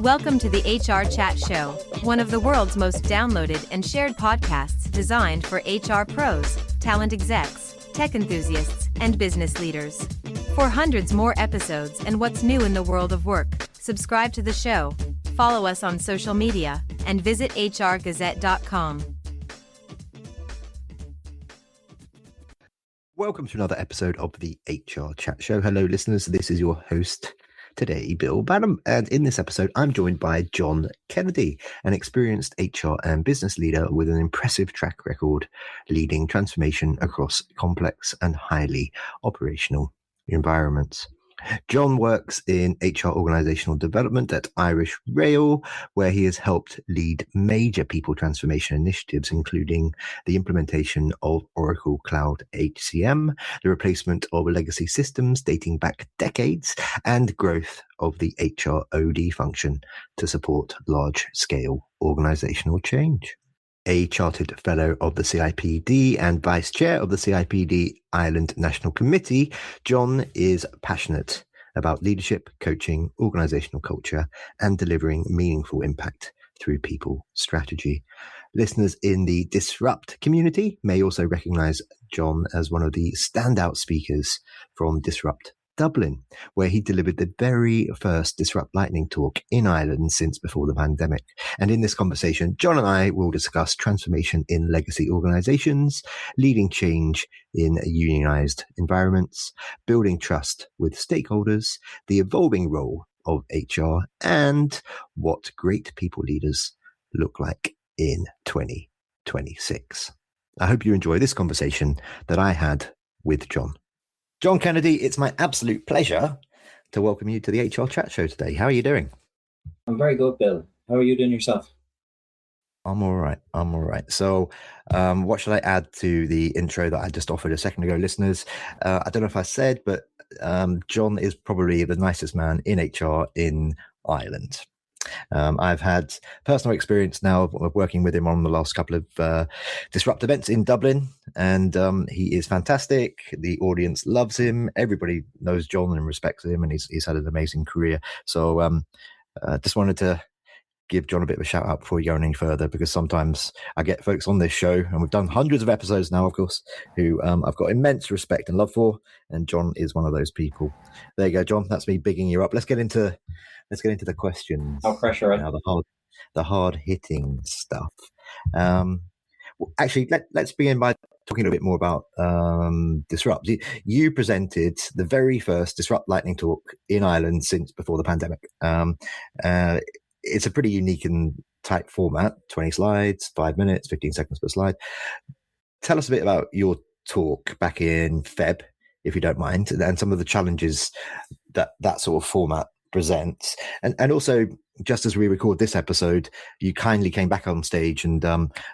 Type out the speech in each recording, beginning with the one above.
Welcome to the HR Chat Show, one of the world's most downloaded and shared podcasts designed for HR pros, talent execs, tech enthusiasts, and business leaders. For hundreds more episodes and what's new in the world of work, subscribe to the show, follow us on social media, and visit hrgazette.com. Welcome to another episode of the HR Chat Show. Hello, listeners. This is your host today, Bill Badham. And in this episode, I'm joined by John Kennedy, an experienced HR and business leader with an impressive track record leading transformation across complex and highly operational environments. John works in HR organizational development at Irish Rail, where he has helped lead major people transformation initiatives, including the implementation of Oracle Cloud HCM, the replacement of legacy systems dating back decades, and growth of the HR OD function to support large-scale organizational change. A chartered fellow of the CIPD and vice chair of the CIPD Ireland National Committee, John is passionate about leadership, coaching, organizational culture, and delivering meaningful impact through people strategy. Listeners in the Disrupt community may also recognize John as one of the standout speakers from Disrupt Dublin, where he delivered the very first Disrupt Lightning talk in Ireland since before the pandemic. And in this conversation, John and I will discuss transformation in legacy organizations, leading change in unionized environments, building trust with stakeholders, the evolving role of HR, and what great people leaders look like in 2026. I hope you enjoy this conversation that I had with John. John Kennedy, it's my absolute pleasure to welcome you to the HR Chat Show today. How are you doing? I'm very good, Bill. How are you doing yourself? I'm all right. So what should I add to the intro that I just offered a second ago, listeners? I don't know if I said, but John is probably the nicest man in HR in Ireland. I've had personal experience now of working with him on the last couple of Disrupt events in Dublin, and he is fantastic. The audience loves him. Everybody knows John and respects him, and he's had an amazing career. So just wanted to give John a bit of a shout out before we go any further, because sometimes I get folks on this show, and we've done hundreds of episodes now, of course, who I've got immense respect and love for, and John is one of those people. There you go, John. That's me bigging you up. Let's get into the questions. No pressure. Right? Now, the hard hitting stuff. Actually, let's begin by talking a bit more about Disrupt. You presented the very first Disrupt Lightning talk in Ireland since before the pandemic. It's a pretty unique and tight format, 20 slides, 5 minutes, 15 seconds per slide. Tell us a bit about your talk back in Feb, if you don't mind, and some of the challenges that sort of format presents. And also, just as we record this episode, you kindly came back on stage and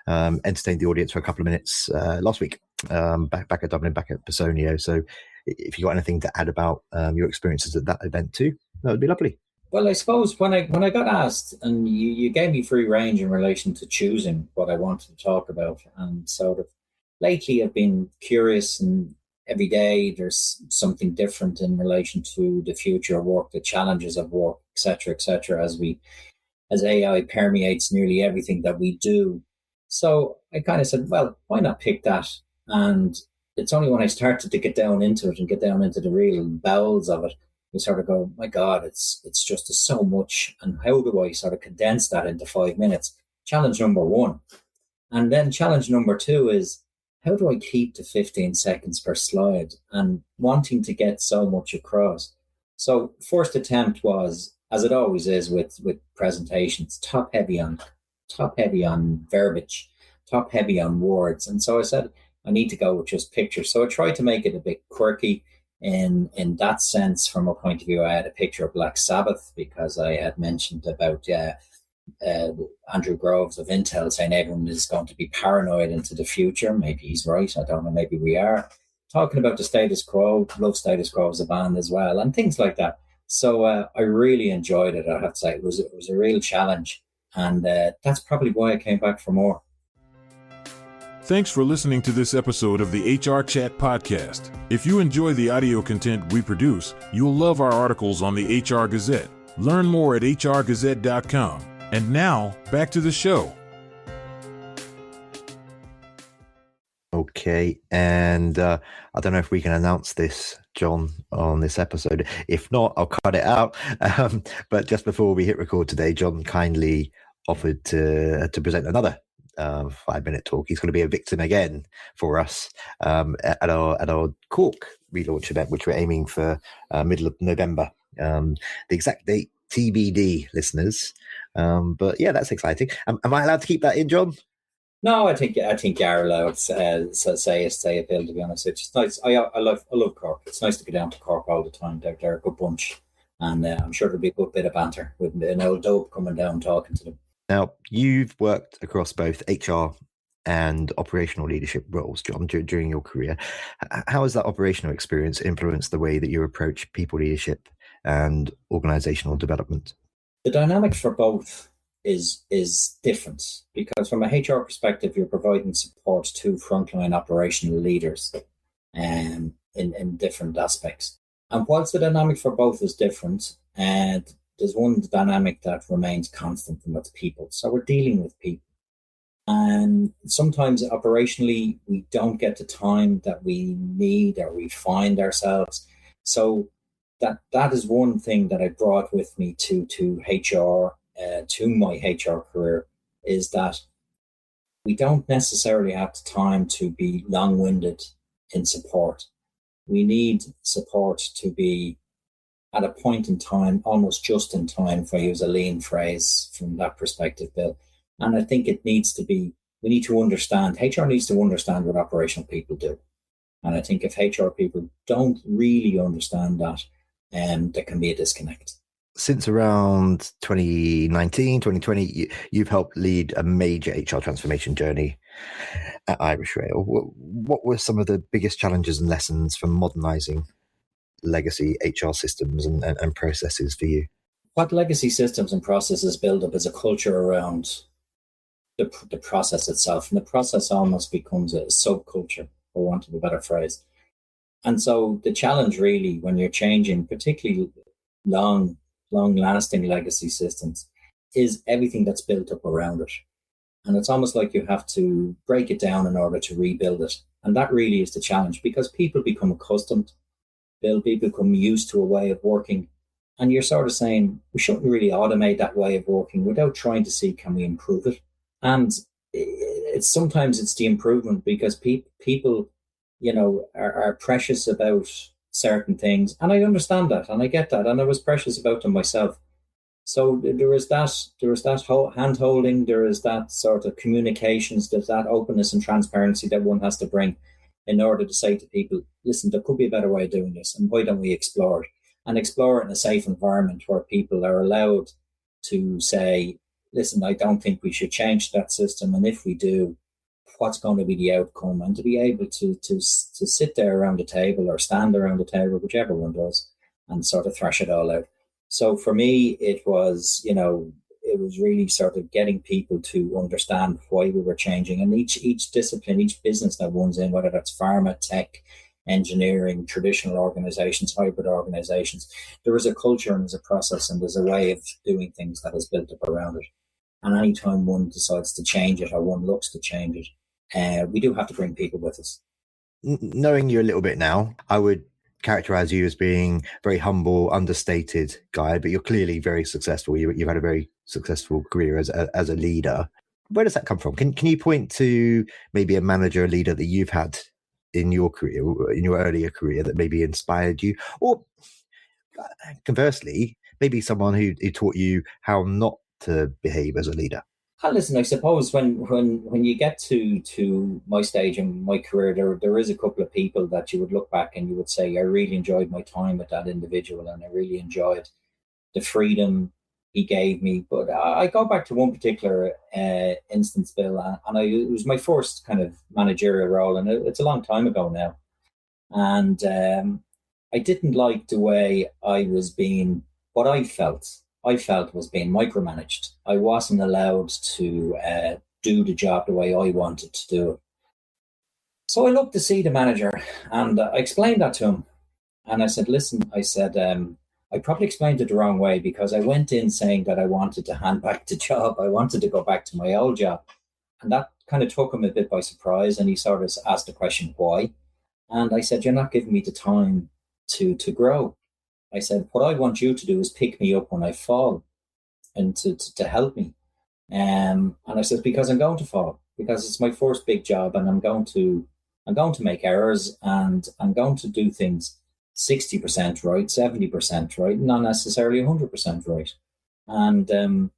entertained the audience for a couple of minutes last week, back at Dublin, back at Personio. So if you got anything to add about your experiences at that event too, that would be lovely. Well, I suppose when I got asked, and you gave me free range in relation to choosing what I wanted to talk about, and sort of lately I've been curious, and every day there's something different in relation to the future of work, the challenges of work, etc., as AI permeates nearly everything that we do. So I kind of said, well, why not pick that? And it's only when I started to get down into it and get down into the real bowels of it, you sort of go, my God, it's just so much. And how do I sort of condense that into 5 minutes? Challenge number one. And then challenge number two is, how do I keep to 15 seconds per slide and wanting to get so much across? So first attempt was, as it always is with presentations, top heavy on verbiage, top heavy on words. And so I said, I need to go with just pictures. So I tried to make it a bit quirky in that sense. From a point of view, I had a picture of Black Sabbath, because I had mentioned about Andrew Groves of Intel saying everyone is going to be paranoid into the future. Maybe he's right. I don't know. Maybe we are. Talking about the status quo, love Status Quo as a band as well, and things like that. So I really enjoyed it. I have to say it was a real challenge, and that's probably why I came back for more. Thanks for listening to this episode of the HR Chat Podcast. If you enjoy the audio content we produce, you'll love our articles on the HR Gazette. Learn more at hrgazette.com. And now, back to the show. Okay, and I don't know if we can announce this, John, on this episode. If not, I'll cut it out. But just before we hit record today, John kindly offered to present another 5-minute talk. He's going to be a victim again for us at our Cork relaunch event, which we're aiming for middle of November. The exact date TBD, listeners. But yeah, that's exciting. Am I allowed to keep that in, John? No, I think you're allowed to say it, Bill. To be honest, it's just nice. I love Cork. It's nice to go down to Cork all the time. They're a good bunch, and I'm sure there'll be a good bit of banter with an old dope coming down talking to them. Now, you've worked across both HR and operational leadership roles, John, during your career. How has that operational experience influenced the way that you approach people leadership and organizational development? The dynamics for both is different, because from a HR perspective, you're providing support to frontline operational leaders in different aspects. And whilst the dynamic for both is different, and there's one dynamic that remains constant, and that's people. So we're dealing with people. And sometimes operationally, we don't get the time that we need or we find ourselves. So that is one thing that I brought with me to HR, to my HR career, is that we don't necessarily have the time to be long-winded in support. We need support to be at a point in time, almost just in time, if I use a lean phrase from that perspective, Bill. And I think we need to understand, HR needs to understand what operational people do. And I think if HR people don't really understand that, there can be a disconnect. Since around 2019, 2020, you've helped lead a major HR transformation journey at Irish Rail. What were some of the biggest challenges and lessons from modernizing legacy HR systems and processes for you? What legacy systems and processes build up is a culture around the process itself. And the process almost becomes a subculture, for want of a better phrase. And so the challenge really, when you're changing, particularly long-lasting legacy systems, is everything that's built up around it. And it's almost like you have to break it down in order to rebuild it. And that really is the challenge, because people become accustomed, people become used to a way of working. And you're sort of saying, we shouldn't really automate that way of working without trying to see, can we improve it? And sometimes it's the improvement, because people, are precious about certain things. And I understand that, and I get that. And I was precious about them myself. So there is that hand-holding, there is that sort of communications, there's that openness and transparency that one has to bring in order to say to people, listen, there could be a better way of doing this, and why don't we explore it? And explore it in a safe environment where people are allowed to say, listen, I don't think we should change that system, and if we do, what's going to be the outcome? And to be able to sit there around the table or stand around the table, whichever one does, and sort of thrash it all out. So for me, it was really sort of getting people to understand why we were changing. And each discipline, each business that one's in, whether that's pharma, tech, engineering, traditional organizations, hybrid organizations, there is a culture and there's a process and there's a way of doing things that is built up around it. And anytime one decides to change it or one looks to change it, we do have to bring people with us. Knowing you a little bit now, I would characterize you as being very humble, understated guy, but you're clearly very successful. You've had a very successful career as a leader. Where does that come from? Can you point to maybe a manager, a leader that you've had in your career, in your earlier career, that maybe inspired you? Or conversely, maybe someone who taught you how not to behave as a leader? Listen, I suppose when you get to my stage in my career, there is a couple of people that you would look back and you would say, I really enjoyed my time with that individual and I really enjoyed the freedom he gave me. But I go back to one particular instance, Bill, and it was my first kind of managerial role, and it's a long time ago now. And I didn't like the way I was being, what I felt was being micromanaged. I wasn't allowed to do the job the way I wanted to do it. So I looked to see the manager and I explained that to him. And I said, listen, I I probably explained it the wrong way, because I went in saying that I wanted to hand back the job. I wanted to go back to my old job. And that kind of took him a bit by surprise. And he sort of asked the question, why? And I said, you're not giving me the time to grow. I said, what I want you to do is pick me up when I fall and to help me. And I said, because I'm going to fall, because it's my first big job, and I'm going to make errors, and I'm going to do things 60% right, 70% right, not necessarily 100% right. And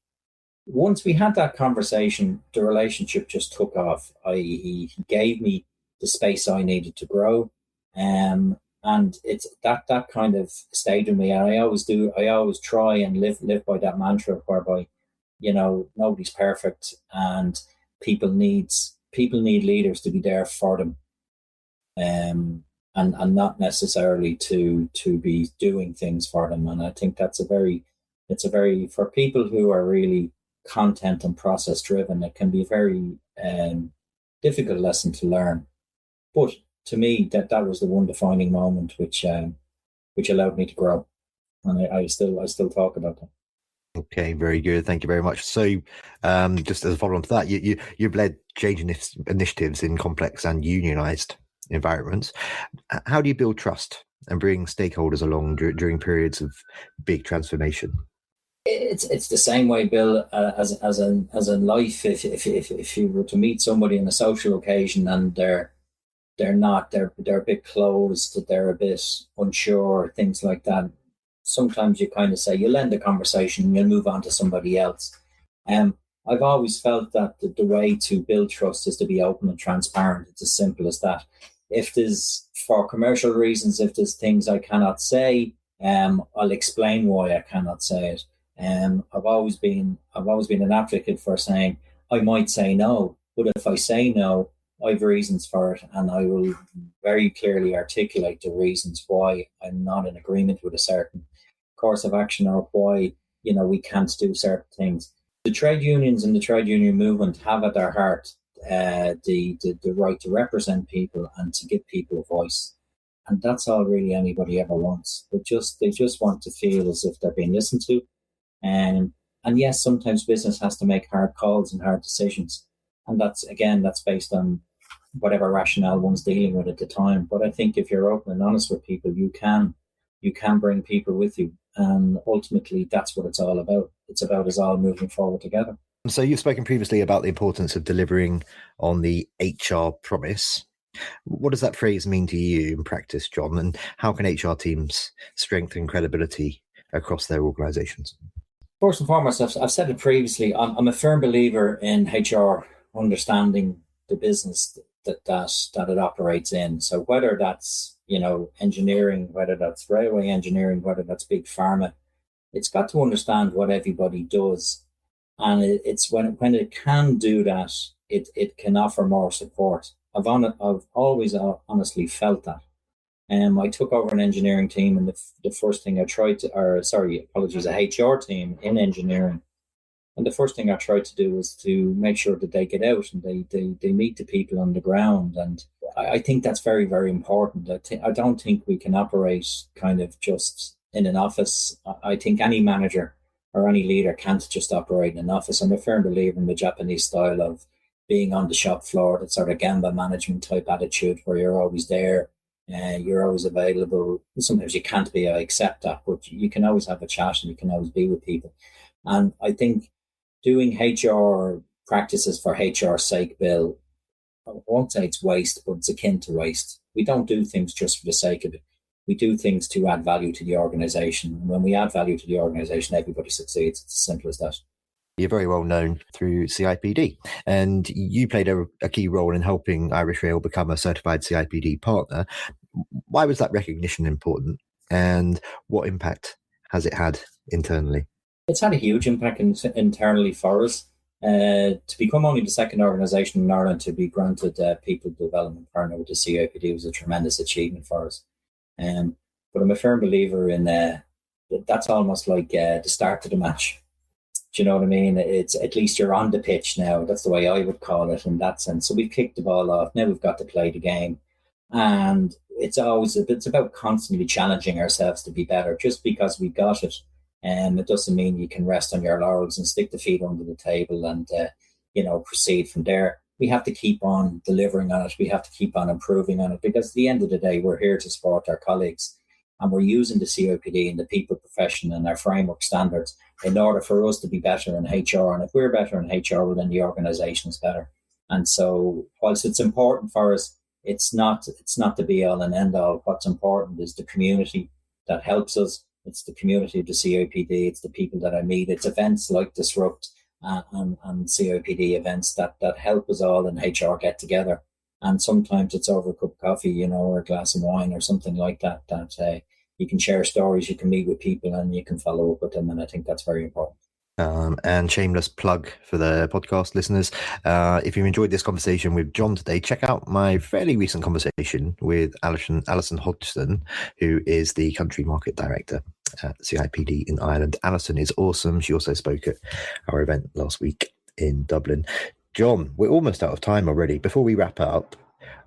once we had that conversation, the relationship just took off. He gave me the space I needed to grow. And it's that kind of stayed with me. And I always try and live by that mantra, whereby, nobody's perfect, and people need leaders to be there for them. And not necessarily to be doing things for them. And I think it's a very, for people who are really content and process driven, it can be a very difficult lesson to learn. But to me, that was the one defining moment which allowed me to grow. And I still talk about that. Okay, very good. Thank you very much. So just as a follow on to that, you've led change initiatives in complex and unionized environments. How do you build trust and bring stakeholders along during periods of big transformation? It's the same way, Bill, as in life. If you were to meet somebody on a social occasion and they're a bit closed, they're a bit unsure, things like that, sometimes you kind of say, you'll end the conversation and you'll move on to somebody else. I've always felt that the way to build trust is to be open and transparent. It's as simple as that. If there's, for commercial reasons, if there's things I cannot say, I'll explain why I cannot say it. I've always been an advocate for saying, I might say no, but if I say no, I have reasons for it, and I will very clearly articulate the reasons why I'm not in agreement with a certain course of action, or why we can't do certain things. The trade unions and the trade union movement have at their heart the right to represent people and to give people a voice, and that's all really anybody ever wants. They just want to feel as if they're being listened to, and yes, sometimes business has to make hard calls and hard decisions, and that's based on whatever rationale one's dealing with at the time. But I think if you're open and honest with people, you can bring people with you, and ultimately that's what it's all about. It's about us all moving forward together. So you've spoken previously about the importance of delivering on the HR promise. What does that phrase mean to you in practice, John? And how can HR teams strengthen credibility across their organizations? First and foremost, I've said it previously, I'm a firm believer in HR understanding the business that it operates in. So whether that's, engineering, whether that's railway engineering, whether that's big pharma, it's got to understand what everybody does. And it's when it can do that, it can offer more support. I've always honestly felt that. I took over an engineering team, and the first thing I tried to, a HR team in engineering. And the first thing I tried to do was to make sure that they get out and they meet the people on the ground. And I think that's very, very important. I don't think we can operate kind of just in an office. I think any manager or any leader can't just operate in an office. I'm a firm believer in the Japanese style of being on the shop floor, that sort of Gemba management type attitude where you're always there, you're always available. Sometimes you can't be, I accept that, but you can always have a chat and you can always be with people. And I think doing HR practices for HR's sake, Bill, I won't say it's waste, but it's akin to waste. We don't do things just for the sake of it. We do things to add value to the organisation. And when we add value to the organisation, everybody succeeds. It's as simple as that. You're very well known through CIPD, and you played a key role in helping Irish Rail become a certified CIPD partner. Why was that recognition important, and what impact has it had internally? It's had a huge impact internally for us. To become only the second organisation in Ireland to be granted People Development Partner with the CIPD was a tremendous achievement for us. But I'm a firm believer in that's almost like the start of the match. Do you know what I mean? It's at least you're on the pitch now. That's the way I would call it in that sense. So we've kicked the ball off. Now we've got to play the game. And it's about constantly challenging ourselves to be better. Just because we got it, it doesn't mean you can rest on your laurels and stick the feet under the table and proceed from there. We have to keep on delivering on it. We have to keep on improving on it, because at the end of the day, we're here to support our colleagues, and we're using the COPD and the people profession and our framework standards in order for us to be better in HR. And if we're better in HR, well, then the organisation is better. And so, whilst it's important for us, it's not the be all and end all. What's important is the community that helps us. It's the community of the COPD. It's the people that I meet. It's events like Disrupt and COPD events that help us all in HR get together. And sometimes it's over a cup of coffee, or a glass of wine or something like that, you can share stories, you can meet with people, and you can follow up with them. And I think that's very important. And shameless plug for the podcast listeners. If you enjoyed this conversation with John today, check out my fairly recent conversation with Alison Hodgson, who is the country market director at CIPD in Ireland. Alison is awesome. She also spoke at our event last week in Dublin. John, we're almost out of time already. Before we wrap up,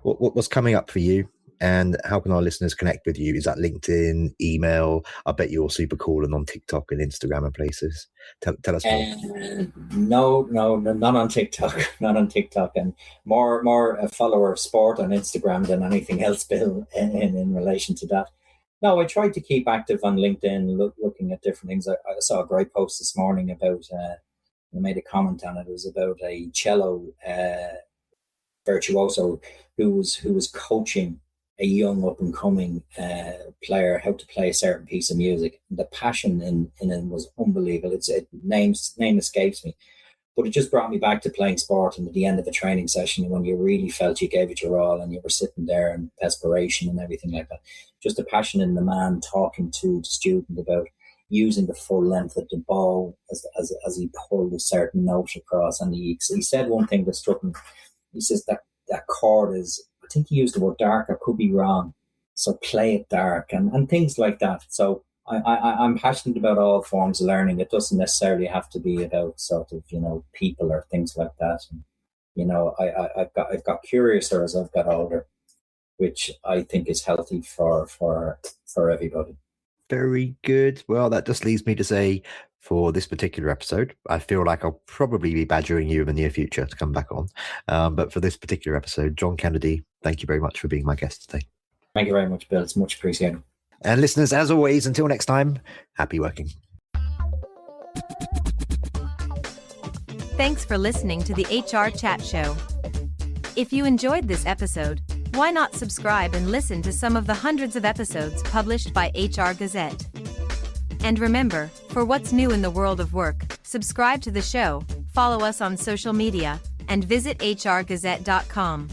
what's coming up for you? And how can our listeners connect with you? Is that LinkedIn, email? I bet you're super cool and on TikTok and Instagram and places. Tell us more. No, not on TikTok. Not on TikTok. And more a follower of sport on Instagram than anything else, Bill, in relation to that. No, I tried to keep active on LinkedIn, looking at different things. I saw a great post this morning about, I made a comment on it. It was about a cello virtuoso who was coaching a young up-and-coming player how to play a certain piece of music. The passion in it was unbelievable. Name escapes me. But it just brought me back to playing sport, and at the end of a training session, when you really felt you gave it your all and you were sitting there in perspiration and everything like that. Just a passion in the man talking to the student about using the full length of the bow as he pulled a certain note across. And he said one thing that struck me. He says that chord is, I think he used the word dark, I could be wrong. So play it dark and things like that. So I'm passionate about all forms of learning. It doesn't necessarily have to be about sort of, people or things like that. And, I've got curiouser as I've got older, which I think is healthy for everybody. Very good. Well, that just leads me to say, for this particular episode, I feel like I'll probably be badgering you in the near future to come back on. But for this particular episode, John Kennedy, thank you very much for being my guest today. Thank you very much, Bill. It's much appreciated. And listeners, as always, until next time, happy working. Thanks for listening to the HR Chat Show. If you enjoyed this episode, why not subscribe and listen to some of the hundreds of episodes published by HR Gazette? And remember, for what's new in the world of work, subscribe to the show, follow us on social media, and visit hrgazette.com.